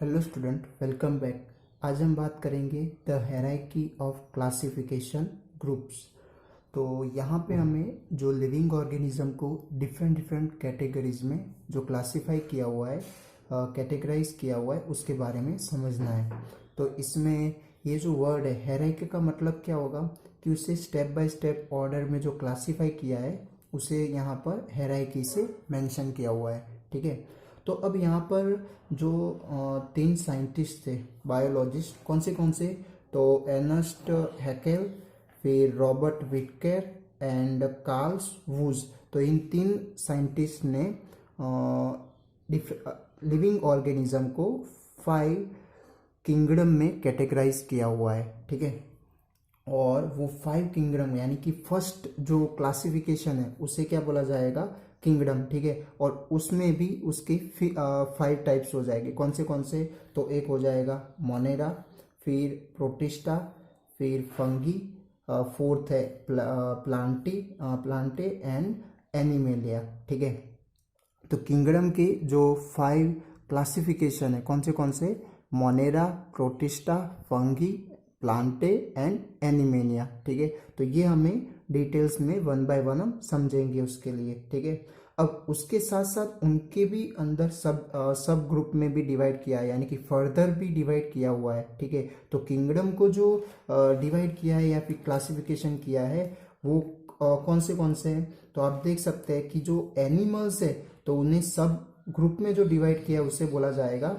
Hello student, welcome back. आज हम बात करेंगे the hierarchy of classification groups. तो यहाँ पे हमें जो लिविंग ऑर्गेनिज्म को डिफरेंट डिफरेंट कैटेगरीज में जो क्लासीफाई किया हुआ है, कैटेगराइज किया हुआ है, उसके बारे में समझना है। तो इसमें ये जो वर्ड है हायरार्की का मतलब क्या होगा कि उसे स्टेप बाय स्टेप ऑर्डर में जो क्लासीफाई किया है उसे यहाँ पर हायरार्की से मेंशन किया हुआ है। ठीक है। तो अब यहाँ पर जो तीन साइंटिस्ट थे बायोलॉजिस्ट, कौन से, तो एर्नस्ट हैकेल, फिर रॉबर्ट विटकेर एंड कार्ल्स वूज। तो इन तीन साइंटिस्ट ने लिविंग ऑर्गेनिज्म को 5 किंगडम में कैटेगराइज किया हुआ है। ठीक है। और वो 5 किंगडम यानी कि फर्स्ट जो क्लासिफिकेशन है उसे क्या बोला जाएगा, किंगडम। ठीक है। और उसमें भी उसके 5 टाइप्स हो जाएंगे। कौन से, तो एक हो जाएगा मोनेरा, फिर प्रोटिस्टा, फिर फंगी, फोर्थ है प्लांटे एंड एनिमेलिया। ठीक है। तो किंगडम के जो 5 क्लासिफिकेशन है कौन से, Monera, Protista, Fungi, Plantae and Animalia. ठीक है। तो ये हमें डिटेल्स में 1 बाय 1 हम समझेंगे उसके लिए। ठीक है। अब उसके साथ साथ उनके भी अंदर सब ग्रुप में भी डिवाइड किया है, यानी कि फर्दर भी डिवाइड किया हुआ है। ठीक है। तो किंगडम को जो डिवाइड किया है या फिर क्लासिफिकेशन किया है वो कौन से हैं, तो आप देख सकते हैं कि जो एनिमल्स है तो उन्हें सब ग्रुप में जो डिवाइड किया है उसे बोला जाएगा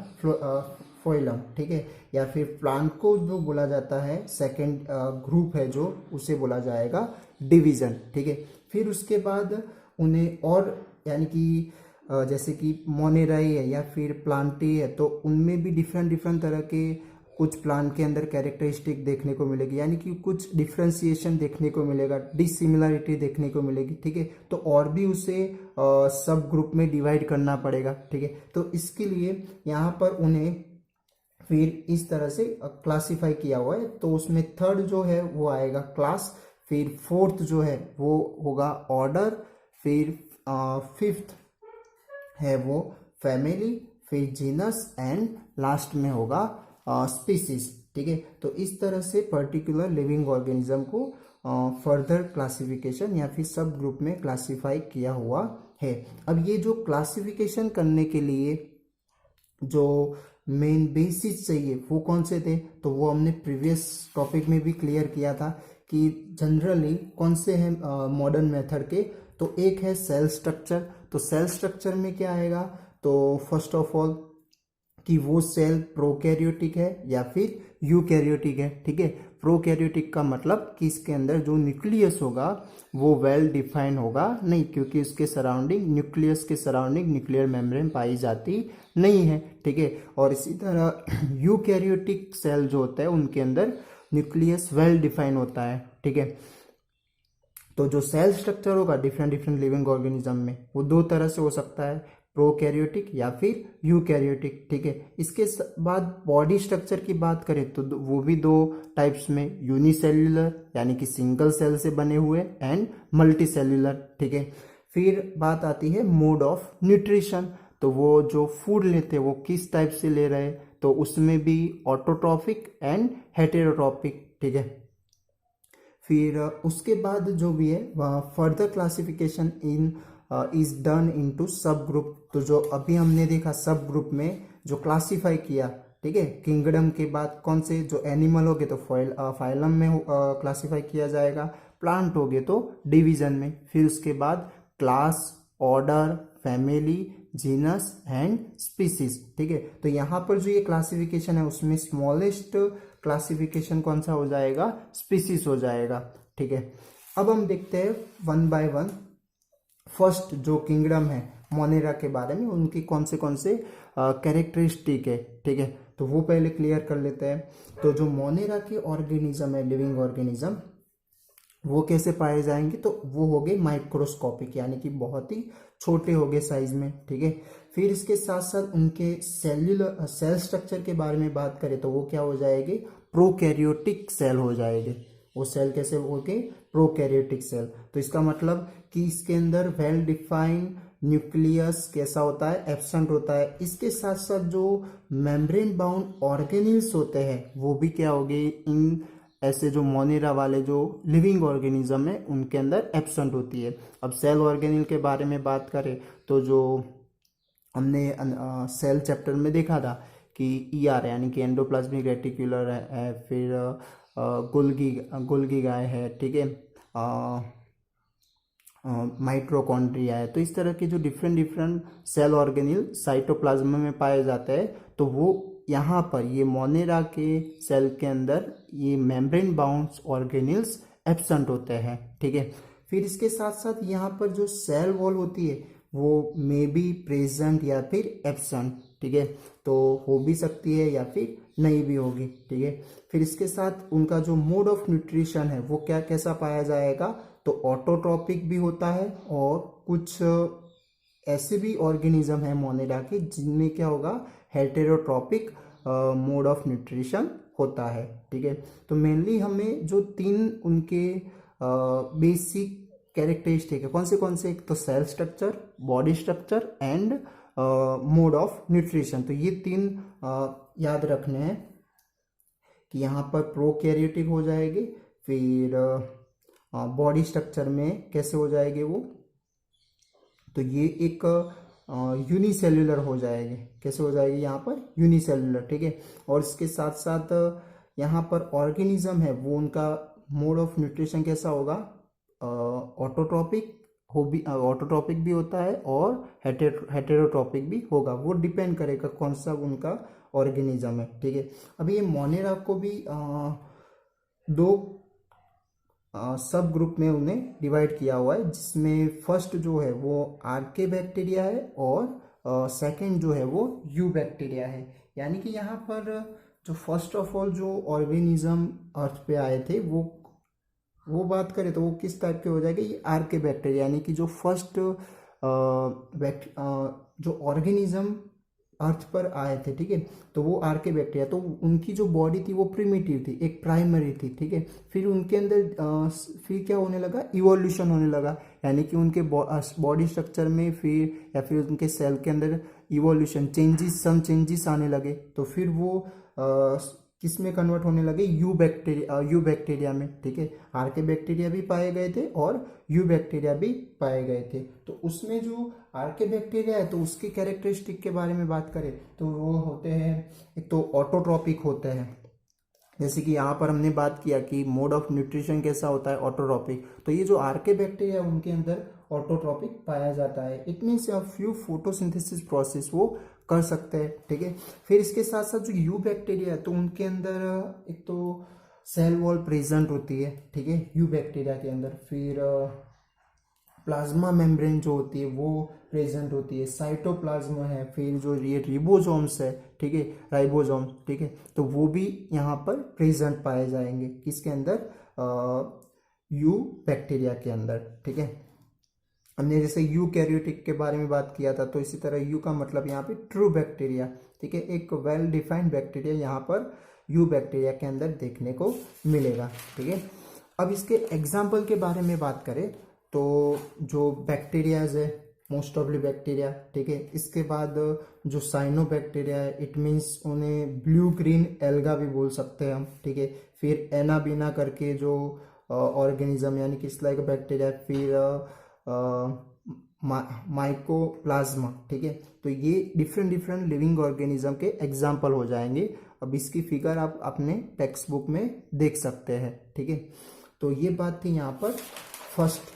फोइलम। ठीक है। या फिर प्लांट को जो बोला जाता है सेकंड ग्रुप है जो, उसे बोला जाएगा डिवीजन। ठीक है। फिर उसके बाद उन्हें और यानी कि जैसे कि मोनेराई है या फिर प्लांटी है तो उनमें भी डिफरेंट डिफरेंट तरह के कुछ प्लांट के अंदर कैरेक्टरिस्टिक देखने को मिलेगी, यानी कि कुछ डिफ्रेंसिएशन देखने को मिलेगा, डिसिमिलरिटी देखने को मिलेगी। ठीक है। तो और भी उसे सब ग्रुप में डिवाइड करना पड़ेगा। ठीक है। तो इसके लिए यहाँ पर उन्हें फिर इस तरह से क्लासिफाई किया हुआ है। तो उसमें थर्ड जो है वो आएगा क्लास, फिर फोर्थ जो है वो होगा ऑर्डर, फिर फिफ्थ है वो फैमिली, फिर जीनस एंड लास्ट में होगा स्पीसीज। ठीक है। तो इस तरह से पर्टिकुलर लिविंग ऑर्गेनिज्म को फर्दर क्लासिफिकेशन या फिर सब ग्रुप में क्लासिफाई किया हुआ है। अब ये जो क्लासिफिकेशन करने के लिए जो मेन बेसिस चाहिए वो कौन से थे, तो वो हमने प्रीवियस टॉपिक में भी क्लियर किया था कि जनरली कौन से हैं मॉडर्न मेथड के। तो एक है सेल स्ट्रक्चर। तो सेल स्ट्रक्चर में क्या आएगा, तो फर्स्ट ऑफ ऑल कि वो सेल प्रोकैरियोटिक है या फिर यूकैरियोटिक है। ठीक है। प्रोकैरियोटिक का मतलब कि इसके अंदर जो न्यूक्लियस होगा वो वेल डिफाइन होगा नहीं, क्योंकि उसके सराउंडिंग, न्यूक्लियस के सराउंडिंग न्यूक्लियर मेम्ब्रेन पाई जाती नहीं है। ठीक है। और इसी तरह यूकैरियोटिक सेल जो होता है उनके अंदर न्यूक्लियस वेल डिफाइन होता है। ठीक है। तो जो सेल स्ट्रक्चर होगा डिफरेंट डिफरेंट लिविंग ऑर्गेनिज्म में वो 2 तरह से हो सकता है, प्रोकैरियोटिक या फिर यूकैरियोटिक। ठीक है। इसके बाद बॉडी स्ट्रक्चर की बात करें तो वो भी 2 टाइप्स में, यूनिसेल्युलर यानी कि सिंगल सेल से बने हुए एंड मल्टी सेल्युलर। ठीक है। फिर बात आती है मोड ऑफ न्यूट्रिशन। तो वो जो फूड लेते हैं वो किस टाइप से ले रहे हैं, तो उसमें भी ऑटोट्रॉफिक एंड हेटेरोट्रॉपिक। ठीक है। फिर उसके बाद जो भी है further classification in is done into सब ग्रुप। तो जो अभी हमने देखा सब ग्रुप में जो क्लासिफाई किया, ठीक है, किंगडम के बाद कौन से जो एनिमल हो गए तो फाइलम में क्लासिफाई किया जाएगा, प्लांट हो गए तो डिवीजन में, फिर उसके बाद class, order, family, genus and species. ठीक है। तो यहाँ पर जो ये क्लासिफिकेशन है उसमें स्मॉलेस्ट क्लासिफिकेशन कौन सा हो जाएगा, स्पीसीज हो जाएगा। ठीक है। अब हम देखते हैं 1 बाय 1 फर्स्ट जो किंगडम है मोनेरा के बारे में, उनकी कौन से कैरेक्टरिस्टिक है। ठीक है। तो वो पहले क्लियर कर लेते हैं। तो जो मोनेरा के ऑर्गेनिज्म है, लिविंग ऑर्गेनिज्म, वो कैसे पाए जाएंगे, तो वो हो गए माइक्रोस्कोपिक, यानी कि बहुत ही छोटे हो गए साइज में। ठीक है। फिर इसके साथ साथ उनके सेल स्ट्रक्चर के बारे में बात करें तो वो क्या हो जाएंगे, प्रोकैरियोटिक सेल हो जाएंगे। वो सेल कैसे हो गए, प्रोकैरियोटिक सेल। तो इसका मतलब कि इसके अंदर वेल डिफाइंड न्यूक्लियस कैसा होता है, एब्सेंट होता है। इसके साथ साथ जो मेम्ब्रेन बाउंड ऑर्गेनिल्स होते हैं वो भी क्या हो गए, इन ऐसे जो मोनेरा वाले जो लिविंग ऑर्गेनिज्म है उनके अंदर एब्सेंट होती है। अब सेल ऑर्गेनिल के बारे में बात करें तो जो हमने सेल चैप्टर में देखा था कि ईआर यानी कि एंडोप्लाज्मिक रेटिकुलर है, फिर गोल्गी गाय है, ठीक है, माइट्रोकॉन्ड्रिया है। तो इस तरह के जो different different cell organelle cytoplasm में पाए जाते हैं, तो वो यहाँ पर ये मोनेरा के सेल के अंदर ये मेम्ब्रेन बाउंड ऑर्गेनिल्स एब्सेंट होते हैं, ठीक है। फिर इसके साथ साथ यहाँ पर जो सेल वॉल होती है वो मे बी प्रेजेंट या फिर एब्सेंट, ठीक है, तो हो भी सकती है या फिर नहीं भी होगी, ठीक है। फिर इसके साथ उनका जो मोड ऑफ न्यूट्रिशन है वो क्या कैसा पाया जाएगा, तो ऑटोट्रॉपिक भी होता है, और कुछ ऐसे भी ऑर्गेनिज्म है मोनेरा के जिनमें क्या होगा, हेटेरोट्रॉपिक मोड ऑफ न्यूट्रिशन होता है, ठीक है। तो मेनली हमें जो तीन उनके बेसिक कैरेक्टरिस्टिक है, कौन से, एक तो cell structure, body structure and mode of nutrition, तो ये तीन याद रखने हैं कि यहाँ पर प्रोकैरियोटिक हो जाएगी, फिर बॉडी स्ट्रक्चर में कैसे हो जाएंगे वो, तो ये एक यूनिसेल्युलर हो जाएंगे, कैसे हो जाएगी यहाँ पर यूनिसेल्युलर, ठीक है। और इसके साथ साथ यहाँ पर ऑर्गेनिज्म है वो उनका मोड ऑफ न्यूट्रिशन कैसा होगा, ऑटोट्रॉपिक भी होता है और हेटेरोट्रॉपिक भी होगा, वो डिपेंड करेगा कौन सा उनका ऑर्गेनिज्म है, ठीक है। अभी ये मोनेरा को भी दो सब ग्रुप में उन्हें डिवाइड किया हुआ है, जिसमें फर्स्ट जो है वो आर्के बैक्टीरिया है और सेकंड जो है वो यू बैक्टीरिया है। यानी कि यहाँ पर जो फर्स्ट ऑफ ऑल जो ऑर्गेनिज्म अर्थ पे आए थे वो बात करें तो वो किस टाइप के हो जाएगा, ये आर्के बैक्टीरिया, यानी कि जो फर्स्ट जो ऑर्गेनिज्म अर्थ पर आए थे, ठीक है, तो वो आर्के बैक्टीरिया, तो उनकी जो बॉडी थी वो प्रिमिटिव थी, एक प्राइमरी थी, ठीक है। फिर उनके अंदर फिर क्या होने लगा, इवोल्यूशन होने लगा, यानी कि उनके बॉडी स्ट्रक्चर में फिर या फिर उनके सेल के अंदर इवोल्यूशन चेंजेस आने लगे, तो फिर वो किस में कन्वर्ट होने लगे, यू बैक्टीरिया में, ठीक है। आर्के बैक्टीरिया भी पाए गए थे और यू बैक्टीरिया भी पाए गए थे। तो उसमें जो आर्के बैक्टीरिया है तो उसकी कैरेक्टरिस्टिक के बारे में बात करें तो वो होते हैं, एक तो ऑटोट्रॉपिक होते हैं, जैसे कि यहाँ पर हमने बात किया कि मोड ऑफ न्यूट्रिशन कैसा होता है, ऑटोट्रॉपिक, तो ये जो आर्के बैक्टीरिया उनके अंदर ऑटोट्रॉपिक पाया जाता है। It means few photosynthesis process वो कर सकते हैं, ठीक है। फिर इसके साथ साथ जो यू बैक्टीरिया है तो उनके अंदर एक तो सेल वॉल प्रेजेंट होती है, ठीक है, यू बैक्टीरिया के अंदर। फिर प्लाज्मा मेम्ब्रेन जो होती है वो प्रेजेंट होती है, साइटोप्लाज्म है, फिर जो ये रिबोसोम्स है, ठीक है, राइबोसोम, ठीक है, तो वो भी यहाँ पर प्रेजेंट पाए जाएंगे किसके अंदर, यू बैक्टीरिया के अंदर, ठीक है। हमने जैसे यू कैरियोटिक के बारे में बात किया था, तो इसी तरह यू का मतलब यहाँ पे ट्रू बैक्टीरिया, ठीक है, एक वेल डिफाइंड बैक्टीरिया यहाँ पर यू बैक्टीरिया के अंदर देखने को मिलेगा, ठीक है। अब इसके एग्जाम्पल के बारे में बात करें तो जो बैक्टीरियाज है, मोस्ट ऑफली बैक्टीरिया, ठीक है, इसके बाद जो साइनो बैक्टीरिया है, इट मीन्स उन्हें ब्लू ग्रीन एल्गा भी बोल सकते हैं हम, ठीक है। फिर एनाबीना करके जो ऑर्गेनिज्म यानी कि लाइक बैक्टीरिया, फिर माइकोप्लाज्मा, ठीक है, तो ये डिफरेंट डिफरेंट लिविंग ऑर्गेनिज्म के एग्जाम्पल हो जाएंगे। अब इसकी फिगर आप अपने टेक्स्ट बुक में देख सकते हैं, ठीक है। तो ये बात थी यहाँ पर फर्स्ट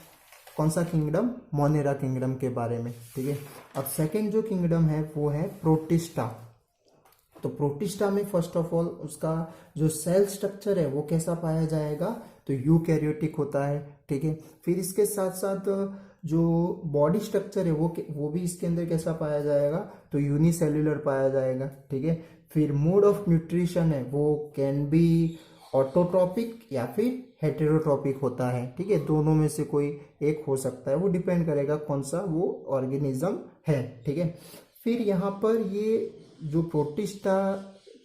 कौन सा किंगडम, मोनेरा किंगडम के बारे में, ठीक है। अब सेकंड जो किंगडम है वो है प्रोटिस्टा। तो प्रोटिस्टा में फर्स्ट ऑफ ऑल उसका जो सेल स्ट्रक्चर है वो कैसा पाया जाएगा, तो यूकैरियोटिक होता है, ठीक है। फिर इसके साथ साथ जो बॉडी स्ट्रक्चर है वो भी इसके अंदर कैसा पाया जाएगा, तो यूनिसेल्युलर पाया जाएगा, ठीक है। फिर मोड ऑफ न्यूट्रिशन है वो कैन बी ऑटोट्रॉपिक या फिर हेटेरोट्रॉपिक होता है, ठीक है, दोनों में से कोई एक हो सकता है, वो डिपेंड करेगा कौन सा वो ऑर्गेनिज्म है, ठीक है। फिर यहाँ पर ये जो प्रोटिस्टा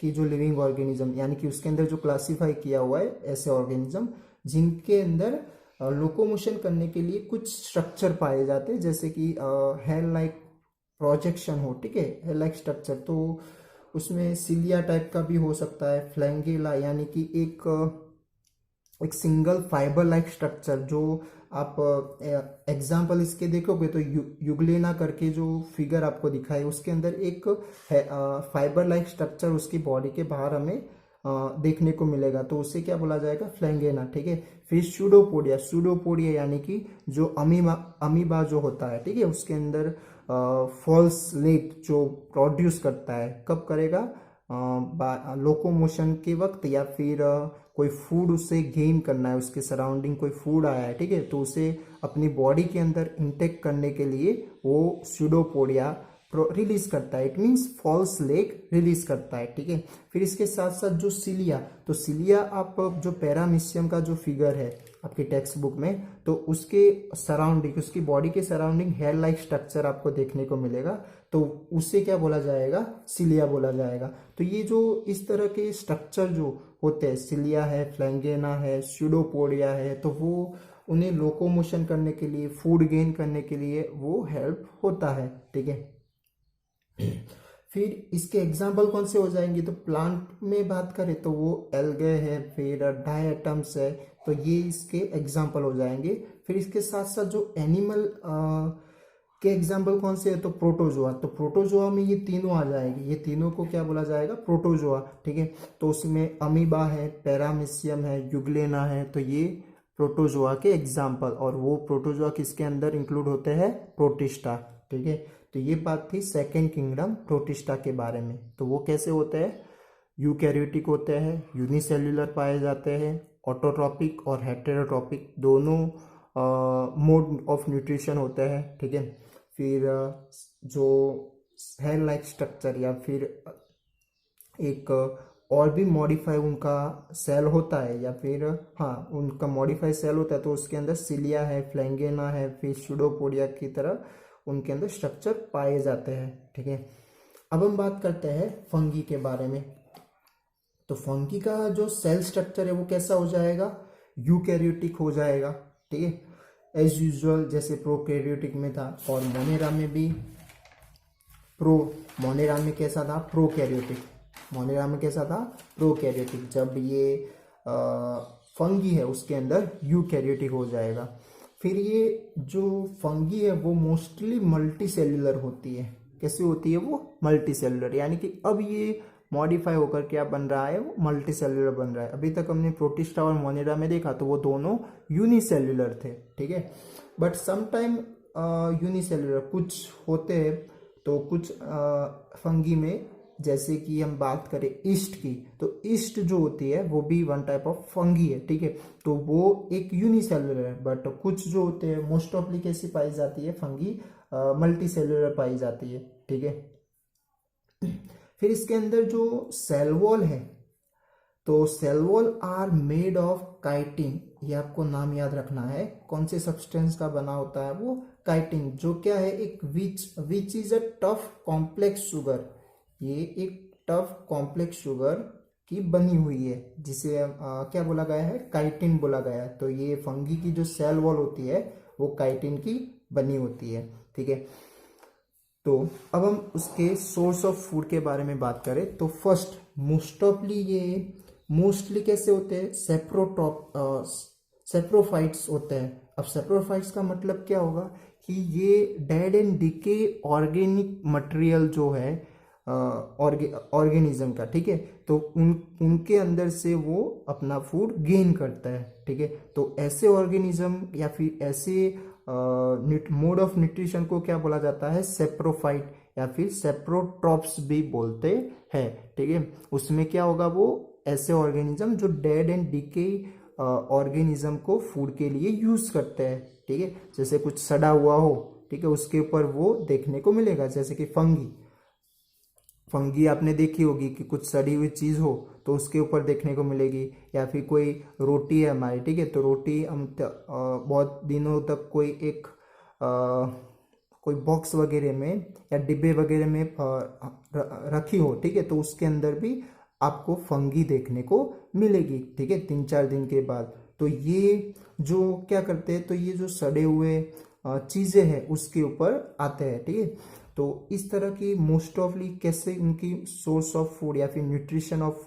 की जो लिविंग ऑर्गेनिज्म यानी कि उसके अंदर जो क्लासीफाई किया हुआ है ऐसे ऑर्गेनिज्म जिनके अंदर लोकोमोशन करने के लिए कुछ स्ट्रक्चर पाए जाते हैं, जैसे कि हेयर लाइक प्रोजेक्शन हो, ठीक है, हेयर लाइक स्ट्रक्चर। तो उसमें सिलिया टाइप का भी हो सकता है, फ्लैंगेला यानी कि एक सिंगल फाइबर लाइक स्ट्रक्चर, जो आप एग्जाम्पल इसके देखोगे तो युगलेना करके जो फिगर आपको दिखाई, उसके अंदर एक फाइबर लाइक स्ट्रक्चर उसकी बॉडी के बाहर हमें देखने को मिलेगा, तो उसे क्या बोला जाएगा, फ्लैंगेना, ठीक है। फिर सूडोपोडिया, सूडोपोडिया यानी कि जो अमीबा जो होता है, ठीक है, उसके अंदर फॉल्स लेग जो प्रोड्यूस करता है, कब करेगा, लोकोमोशन के वक्त, या फिर कोई फूड उसे गेन करना है, उसके सराउंडिंग कोई फूड आया है, ठीक है, तो उसे अपनी बॉडी के अंदर इंटेक करने के लिए वो सूडोपोडिया रिलीज करता है, it means false leg release करता है, ठीक है। फिर इसके साथ साथ जो सिलिया, तो सिलिया आप जो पैरामीशियम का जो फिगर है आपकी टेक्स्ट बुक में, तो उसके सराउंडिंग, उसकी बॉडी के सराउंडिंग हेयर लाइक स्ट्रक्चर आपको देखने को मिलेगा, तो उसे क्या बोला जाएगा, सिलिया बोला जाएगा। तो ये जो इस तरह के स्ट्रक्चर जो होते हैं, सिलिया है, फ्लैंगेना है, सूडोपोडिया है, तो वो उन्हें लोकोमोशन करने के लिए, फूड गेन करने के लिए वो हेल्प होता है, ठीक है। फिर इसके एग्जाम्पल कौन से हो जाएंगे, तो प्लांट में बात करें तो वो एल्गे है, फिर डायटम्स है, तो ये इसके एग्जाम्पल हो जाएंगे। फिर इसके साथ साथ जो एनिमल के एग्जाम्पल कौन से है, तो प्रोटोजोआ, तो प्रोटोजोआ में ये तीनों आ जाएंगे, ये तीनों को क्या बोला जाएगा, प्रोटोजोआ, ठीक है। तो उसमें अमीबा है, पैरामीशियम है, युगलेना है, तो ये प्रोटोजोआ के एग्जाम्पल, और वो प्रोटोजोआ किसके अंदर इंक्लूड होते हैं, प्रोटिस्टा, ठीक है। तो ये बात थी सेकेंड किंगडम प्रोटिस्टा के बारे में। तो वो कैसे होते हैं, यूकैरियोटिक होते हैं, यूनिसेल्युलर पाए जाते हैं, ऑटोट्रॉपिक और हेटेरोट्रॉपिक दोनों मोड ऑफ न्यूट्रिशन होते हैं, ठीक है। फिर जो हेयर लाइक स्ट्रक्चर या फिर एक और भी मॉडिफाई उनका सेल होता है, या फिर हाँ उनका मॉडिफाई सेल होता है, तो उसके अंदर सिलिया है, फ्लैंगेना है, फिर सूडोपोडिया की तरह उनके अंदर स्ट्रक्चर पाए जाते हैं, ठीक है। अब हम बात करते हैं फंगी के बारे में। तो फंगी का जो सेल स्ट्रक्चर है वो कैसा हो जाएगा, यूकैरियोटिक हो जाएगा, ठीक है, एज यूजुअल जैसे प्रोकैरियोटिक में था, और मोनेरा में भी मोनेरा में कैसा था, प्रोकैरियोटिक, मोनेरा में कैसा था, प्रोकैरियोटिक। जब ये फंगी है उसके अंदर यूकैरियोटिक हो जाएगा। फिर ये जो फंगी है वो मोस्टली मल्टी सेल्यूलर होती है, कैसी होती है वो, मल्टी सेल्यूलर, यानी कि अब ये मॉडिफाई होकर क्या बन रहा है, वो मल्टी सेल्यूलर बन रहा है। अभी तक हमने प्रोटिस्टा और मोनेरा में देखा तो वो दोनों यूनिसेल्यूलर थे, ठीक है, बट समटाइम यूनिसेल्यूलर कुछ होते हैं, तो कुछ फंगी में, जैसे कि हम बात करें ईस्ट की, तो ईस्ट जो होती है वो भी वन टाइप ऑफ फंगी है, ठीक है, तो वो एक यूनिसेल्युलर है, बट कुछ जो होते हैं मोस्ट ऑफली कैसी पाई जाती है, फंगी मल्टी सेल्युलर पाई जाती है, ठीक है। फिर इसके अंदर जो सेल वॉल है, तो cell wall are made of chitin, ये आपको नाम याद रखना है, कौन से सब्सटेंस का बना होता है वो, काइटिन, जो क्या है, एक which is a tough complex sugar, ये एक टफ कॉम्प्लेक्स शुगर की बनी हुई है, जिसे क्या बोला गया है, काइटिन बोला गया है। तो ये फंगी की जो सेल वॉल होती है वो काइटिन की बनी होती है, ठीक है। तो अब हम उसके सोर्स ऑफ फूड के बारे में बात करें, तो फर्स्ट मोस्टली कैसे होते हैं, सेप्रोफाइट्स होते हैं। अब सेप्रोफाइट्स का मतलब क्या होगा, कि ये dead and decay organic material जो है ऑर्गेनिज्म का, ठीक है, तो उनके अंदर से वो अपना फूड गेन करता है, ठीक है। तो ऐसे ऑर्गेनिज्म या फिर ऐसे मोड ऑफ न्यूट्रिशन को क्या बोला जाता है, सेप्रोफाइट या फिर सेप्रोट्रॉप्स भी बोलते हैं, ठीक है। उसमें क्या होगा, वो ऐसे ऑर्गेनिज्म जो डेड एंड डिके ऑर्गेनिज्म को फूड के लिए यूज करते हैं, ठीक है, जैसे कुछ सड़ा हुआ हो, ठीक है, उसके ऊपर वो देखने को मिलेगा, जैसे कि फंगी आपने देखी होगी कि कुछ सड़ी हुई चीज़ हो तो उसके ऊपर देखने को मिलेगी, या फिर कोई रोटी है हमारी, ठीक है, तो रोटी हम बहुत दिनों तक कोई बॉक्स वगैरह में या डिब्बे वगैरह में रखी हो, ठीक है, तो उसके अंदर भी आपको फंगी देखने को मिलेगी, ठीक है, 3-4 दिन के बाद। तो ये जो क्या करते हैं, तो ये जो सड़े हुए चीज़ें हैं उसके ऊपर आते हैं, ठीक है। तो इस तरह की मोस्ट ऑफली कैसे उनकी सोर्स ऑफ फूड या फिर nutrition of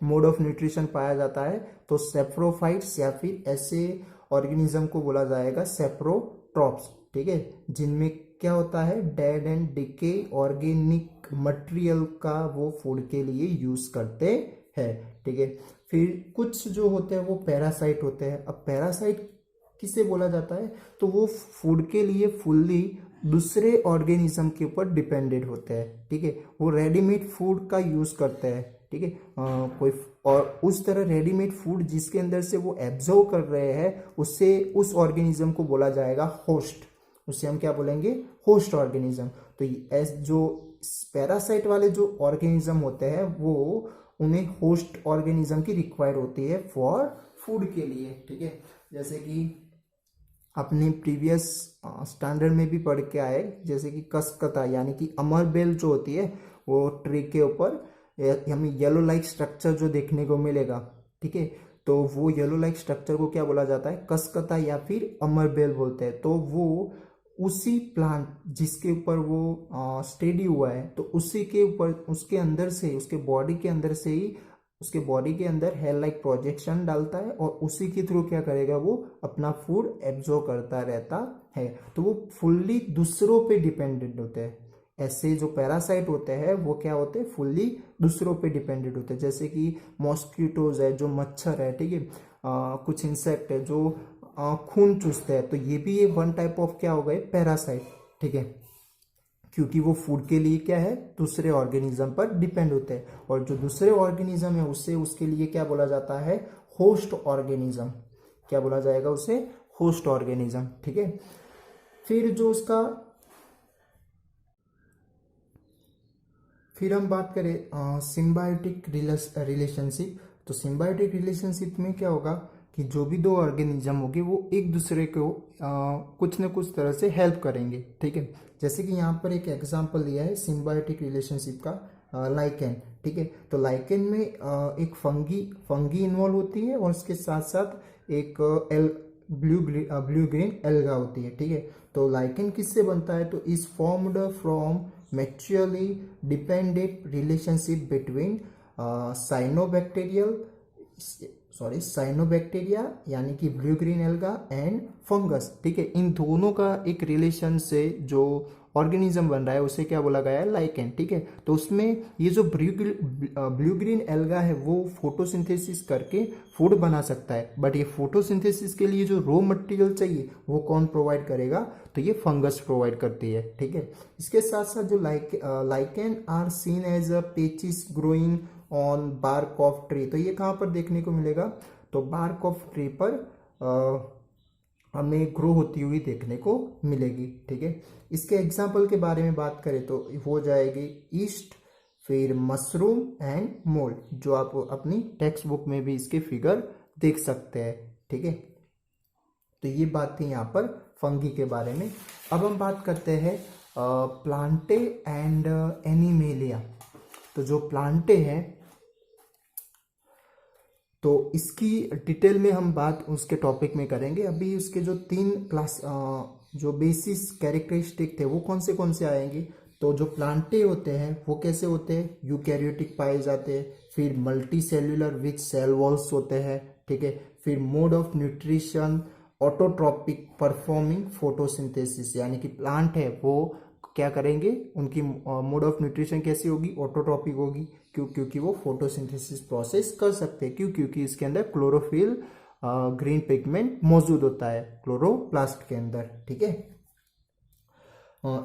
mode of nutrition पाया जाता है, तो सेप्रोफाइट्स या फिर ऐसे ऑर्गेनिज्म को बोला जाएगा सेप्रोट्रॉप्स, ठीक है, जिनमें क्या होता है, dead and decay organic material का वो फूड के लिए यूज करते हैं, ठीक है। फिर कुछ जो होते हैं वो पैरासाइट होते हैं। अब पैरासाइट किसे बोला जाता है, तो वो फूड के लिए फुल्ली दूसरे ऑर्गेनिज्म के ऊपर डिपेंडेंट होते हैं, ठीक है। वो रेडीमेड फूड का यूज करते हैं, ठीक है। कोई और उस तरह रेडीमेड फूड जिसके अंदर से वो एब्जॉर्व कर रहे हैं, उससे उस ऑर्गेनिज्म को बोला जाएगा होस्ट। उससे हम क्या बोलेंगे, होस्ट ऑर्गेनिज्म। तो जो पैरासाइट वाले जो ऑर्गेनिज्म होते हैं वो उन्हें होस्ट ऑर्गेनिज्म की रिक्वायर होती है फॉर फूड के लिए, ठीक है। जैसे कि अपने प्रीवियस स्टैंडर्ड में भी पढ़ के आए, जैसे कि कसकता यानी कि अमर बेल जो होती है, वो ट्री के ऊपर हमें येलो लाइक स्ट्रक्चर जो देखने को मिलेगा, ठीक है। तो वो येलो लाइक स्ट्रक्चर को क्या बोला जाता है, कसकता या फिर अमर बेल बोलते हैं। तो वो उसी प्लांट जिसके ऊपर वो स्टेडी हुआ है, तो उसी के ऊपर उसके अंदर से, उसके बॉडी के अंदर से ही, उसके बॉडी के अंदर हेयर लाइक प्रोजेक्शन डालता है और उसी के थ्रू क्या करेगा, वो अपना फूड एब्जॉर्ब करता रहता है। तो वो फुल्ली दूसरों पे डिपेंडेंट होते हैं। ऐसे जो पैरासाइट होते हैं वो क्या होते हैं, फुल्ली दूसरों पे डिपेंडेंट होते हैं। जैसे कि मॉस्किटोज है, जो मच्छर है, ठीक है, कुछ इंसेक्ट है जो खून चूसते हैं, तो ये भी ये वन टाइप ऑफ क्या हो गए, पैरासाइट, ठीक है। क्योंकि वो फूड के लिए क्या है, दूसरे ऑर्गेनिज्म पर डिपेंड होते हैं, और जो दूसरे ऑर्गेनिज्म है उससे उसके लिए क्या बोला जाता है, होस्ट ऑर्गेनिज्म। क्या बोला जाएगा उसे, होस्ट ऑर्गेनिज्म, ठीक है। फिर जो उसका फिर हम बात करें सिम्बायोटिक रिलेशनशिप। तो सिम्बायोटिक रिलेशनशिप में क्या होगा कि जो भी दो ऑर्गेनिज्म होंगे वो एक दूसरे को कुछ न कुछ तरह से हेल्प करेंगे, ठीक है। जैसे कि यहाँ पर एक एग्जांपल दिया है सिम्बायोटिक रिलेशनशिप का, लाइकेन, ठीक है। तो लाइकेन में एक फंगी इन्वॉल्व होती है और उसके साथ साथ एक ब्लू ग्रीन एल्गा होती है, ठीक है। तो लाइकेन किससे बनता है, तो is formed from mutually dependent relationship between cyanobacteria यानी कि blue green alga and fungus, ठीक है। इन दोनों का एक रिलेशन से जो ऑर्गेनिज्म बन रहा है उसे क्या बोला गया है, लाइकेन, ठीक है। तो उसमें ये जो ब्लू ग्रीन एल्गा है वो फोटोसिंथेसिस करके फूड बना सकता है, बट ये फोटोसिंथेसिस के लिए जो रॉ मटेरियल चाहिए वो कौन प्रोवाइड करेगा, तो ये फंगस प्रोवाइड करती है, ठीक है। इसके साथ साथ जो lichen are seen as a patches growing on bark of tree. तो ये कहाँ पर देखने को मिलेगा, तो बार्क ऑफ ट्री पर हमें ग्रो होती हुई देखने को मिलेगी, ठीक है। इसके एग्जाम्पल के बारे में बात करें तो हो जाएगी ईस्ट, फिर मशरूम एंड मोल्ड, जो आप अपनी टेक्स्ट बुक में भी इसके फिगर देख सकते हैं, ठीक है। तो ये बात थी यहाँ पर फंगी के बारे में। अब हम बात करते हैं प्लांटे एंड एनिमेलिया। तो जो प्लांटे हैं तो इसकी डिटेल में हम बात उसके टॉपिक में करेंगे। अभी उसके जो 3 क्लास जो बेसिस कैरेक्टरिस्टिक थे वो कौन से आएंगे, तो जो प्लांटे होते हैं वो कैसे होते हैं, यूकैरियोटिक पाए जाते हैं। फिर मल्टी सेल्यूलर विच सेल वॉल्स होते हैं, ठीक है। फिर mode of nutrition autotrophic performing photosynthesis, यानी कि प्लांट है वो क्या करेंगे, उनकी मोड ऑफ न्यूट्रिशन कैसी होगी, ऑटोट्रॉपिक होगी। क्योंकि वो फोटोसिंथेसिस प्रोसेस कर सकते हैं। क्योंकि इसके अंदर क्लोरोफिल ग्रीन पिगमेंट मौजूद होता है क्लोरोप्लास्ट के अंदर, ठीक है।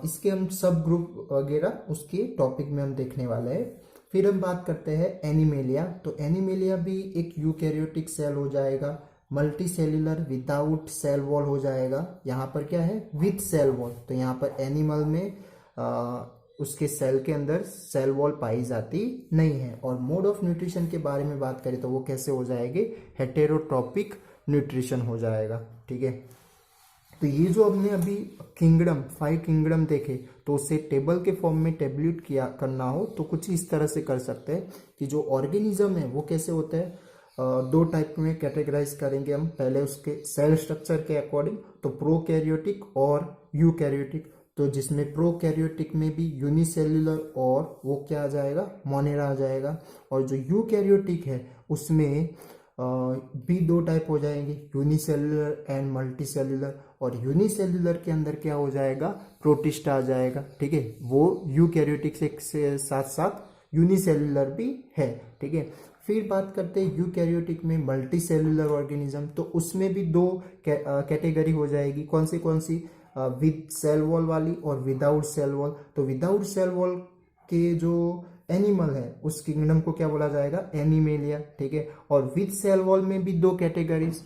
इसके हम सब ग्रुप वगैरह उसके टॉपिक में हम देखने वाले हैं। फिर हम बात करते हैं एनिमेलिया। तो एनिमेलिया भी एक यूकैरियोटिक सेल हो जाएगा, multi cellular without cell wall हो जाएगा। यहाँ पर क्या है, विथ सेल वॉल। तो यहाँ पर एनिमल में उसके सेल के अंदर सेल वॉल पाई जाती नहीं है। और मोड ऑफ न्यूट्रिशन के बारे में बात करें तो वो कैसे हो जाएंगे, हेटेरोट्रॉपिक न्यूट्रिशन हो जाएगा, ठीक है। तो ये जो हमने अभी 5 किंगडम देखे, तो उसे टेबल के फॉर्म में टेबल्यूट करना हो तो कुछ इस तरह से कर सकते हैं कि जो ऑर्गेनिज्म है वो कैसे होते हैं, दो टाइप में कैटेगराइज करेंगे हम, पहले उसके सेल स्ट्रक्चर के अकॉर्डिंग, तो प्रोकैरियोटिक और यूकैरियोटिक। तो जिसमें प्रोकैरियोटिक में भी यूनिसेल्युलर और वो क्या आ जाएगा, मोनेरा आ जाएगा। और जो यूकैरियोटिक है उसमें भी दो टाइप हो जाएंगे, यूनिसेल्युलर एंड मल्टीसेल्युलर। और यूनिसेल्युलर के अंदर क्या हो जाएगा, प्रोटिस्टा आ जाएगा, ठीक है। वो यूकैरियोटिक से साथ साथ यूनिसेल्युलर भी है, ठीक है। फिर बात करते हैं यूकैरियोटिक में मल्टीसेल्युलर ऑर्गेनिज्म, तो उसमें भी दो कैटेगरी हो जाएगी। कौन सी, विद सेल वॉल वाली और विदाउट सेल वॉल। तो विदाउट सेल वॉल के जो एनिमल है उस किंगडम को क्या बोला जाएगा, एनिमेलिया, ठीक है। और विद सेल वॉल में भी दो कैटेगरीज,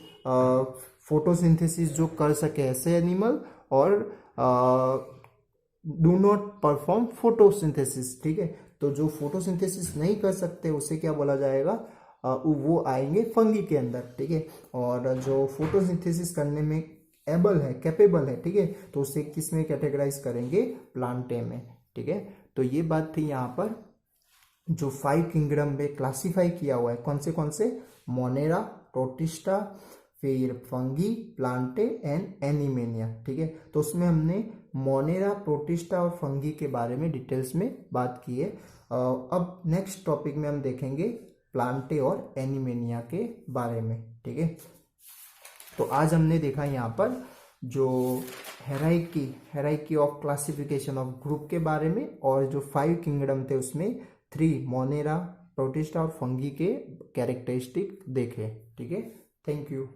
फोटोसिंथेसिस जो कर सके ऐसे एनिमल, और डू नॉट परफॉर्म फोटोसिंथेसिस, ठीक है। तो जो फोटोसिंथेसिस नहीं कर सकते उसे क्या बोला जाएगा, वो आएंगे फंगी के अंदर, ठीक है। और जो फोटोसिंथेसिस करने में एबल है, कैपेबल है, ठीक है, तो उसे किस में कैटेगराइज करेंगे, प्लांटे में, ठीक है। तो ये बात थी यहाँ पर जो 5 किंगडम में क्लासिफाई किया हुआ है, कौन से, मोनेरा, प्रोटिस्टा, फिर फंगी, प्लांटे एंड एनिमेनिया, ठीक है। तो उसमें हमने मोनेरा, प्रोटिस्टा और फंगी के बारे में डिटेल्स में बात की है। अब नेक्स्ट टॉपिक में हम देखेंगे प्लांटे और एनिमेनिया के बारे में, ठीक है। तो आज हमने देखा यहाँ पर जो हेराइकी ऑफ क्लासिफिकेशन ऑफ ग्रुप के बारे में, और जो 5 किंगडम थे उसमें 3 मोनेरा, प्रोटिस्टा और फंगी के कैरेक्टरिस्टिक देखे, ठीक है। Thank you.